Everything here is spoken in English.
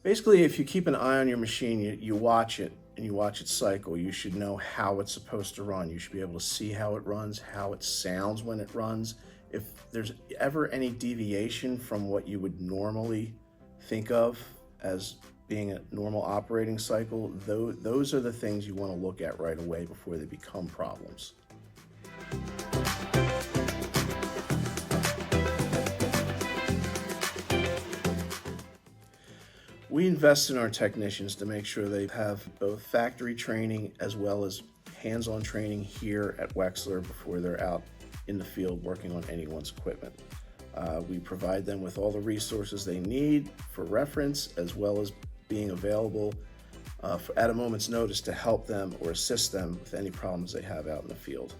Basically, if you keep an eye on your machine, you watch it and you watch its cycle, you should know how it's supposed to run. You should be able to see how it runs, how it sounds when it runs. If there's ever any deviation from what you would normally think of as being a normal operating cycle, those are the things you want to look at right away before they become problems. We invest in our technicians to make sure they have both factory training as well as hands-on training here at Wexler before they're out in the field working on anyone's equipment. We provide them with all the resources they need for reference, as well as being available at a moment's notice to help them or assist them with any problems they have out in the field.